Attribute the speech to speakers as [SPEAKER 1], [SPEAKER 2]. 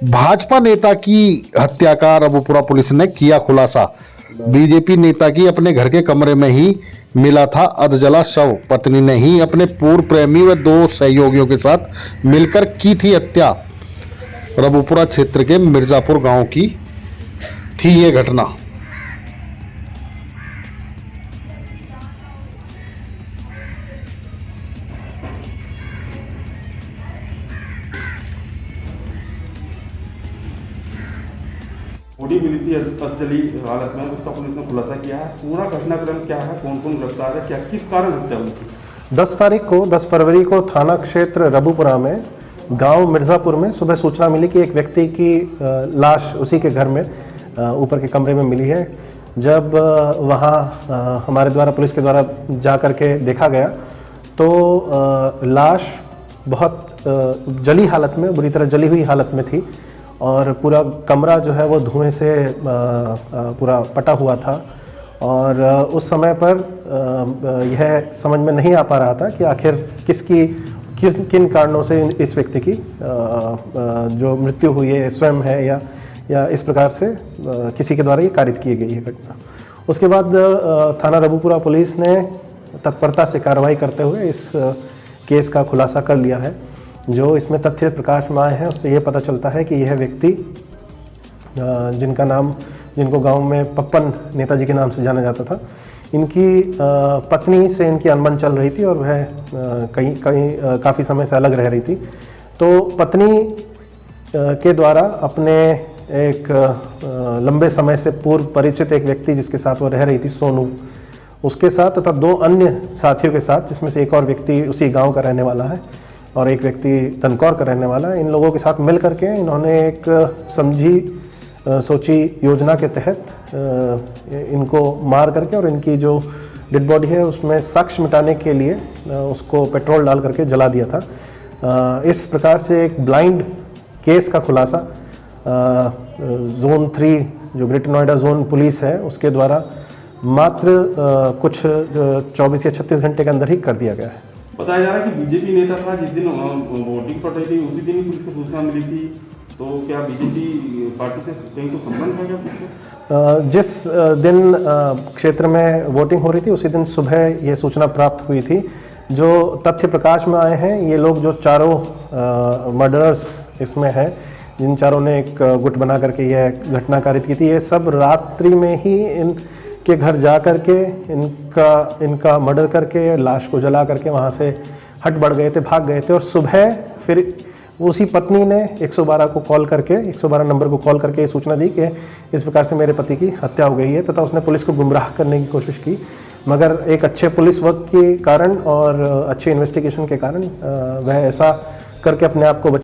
[SPEAKER 1] भाजपा नेता की हत्या का रबुपुरा पुलिस ने किया खुलासा। बीजेपी नेता की अपने घर के कमरे में ही मिला था अधजला शव। पत्नी ने ही अपने पूर्व प्रेमी व 2 सहयोगियों के साथ मिलकर की थी हत्या। रबुपुरा क्षेत्र के मिर्जापुर गांव की थी ये घटना।
[SPEAKER 2] बॉडी मिली थी अधजली हालत में, उसका पुलिस ने खुलासा किया है। पूरा घटनाक्रम क्या है, कौन कौन गिरफ्तार है, क्या किस कारण हत्या हुई थी?
[SPEAKER 3] 10 फरवरी को थाना क्षेत्र रबुपुरा में गांव मिर्ज़ापुर में सुबह सूचना मिली कि एक व्यक्ति की लाश उसी के घर में ऊपर के कमरे में मिली है। जब वहां हमारे द्वारा पुलिस के द्वारा जा कर के देखा गया तो लाश बहुत जली हालत में, बुरी तरह जली हुई हालत में थी और पूरा कमरा जो है वो धुएं से पूरा पटा हुआ था। और उस समय पर यह समझ में नहीं आ पा रहा था कि आखिर किन कारणों से इस व्यक्ति की जो मृत्यु हुई है स्वयं है या इस प्रकार से किसी के द्वारा ये कारित की गई है घटना। उसके बाद थाना रबुपुरा पुलिस ने तत्परता से कार्रवाई करते हुए इस केस का खुलासा कर लिया है। जो इसमें तथ्य प्रकाश में आए हैं उससे ये पता चलता है कि यह व्यक्ति जिनको गांव में पप्पन नेताजी के नाम से जाना जाता था, इनकी पत्नी से इनकी अनबन चल रही थी और वह काफ़ी समय से अलग रह रही थी। तो पत्नी के द्वारा अपने एक लंबे समय से पूर्व परिचित एक व्यक्ति जिसके साथ वो रह रही थी, सोनू, उसके साथ तथा 2 अन्य साथियों के साथ, जिसमें से एक और व्यक्ति उसी गांव का रहने वाला है और एक व्यक्ति तनकौर का रहने वाला है, इन लोगों के साथ मिल करके इन्होंने एक सोची योजना के तहत इनको मार करके और इनकी जो डेड बॉडी है उसमें साक्ष्य मिटाने के लिए उसको पेट्रोल डाल करके जला दिया था। इस प्रकार से एक ब्लाइंड केस का खुलासा जोन 3 जो ग्रेटर नोएडा जोन पुलिस है उसके द्वारा मात्र कुछ 24 या 36 घंटे के अंदर ही कर दिया गया है।
[SPEAKER 2] बताया जा रहा है कि बीजेपी नेता था जिस दिन वोटिंग पड़ी थी उसी दिन ही पुलिस को सूचना मिली थी। तो क्या बीजेपी पार्टी से कहीं तो संबंध है क्या?
[SPEAKER 3] जिस दिन क्षेत्र में वोटिंग हो रही थी उसी दिन सुबह ये सूचना प्राप्त हुई थी। जो तथ्य प्रकाश में आए हैं, ये लोग जो चारों मर्डरर्स इसमें हैं, जिन चारों ने एक गुट बना करके यह घटना कारित की थी, ये सब रात्रि में ही इनके घर जा करके इनका मर्डर करके लाश को जला करके वहाँ से हट बढ़ गए थे, भाग गए थे। और सुबह फिर उसी पत्नी ने 112 को कॉल करके 112 नंबर को कॉल करके ये सूचना दी कि इस प्रकार से मेरे पति की हत्या हो गई है, तथा उसने पुलिस को गुमराह करने की कोशिश की। मगर एक अच्छे पुलिस वर्क के कारण और अच्छे इन्वेस्टिगेशन के कारण वह ऐसा करके अपने आप को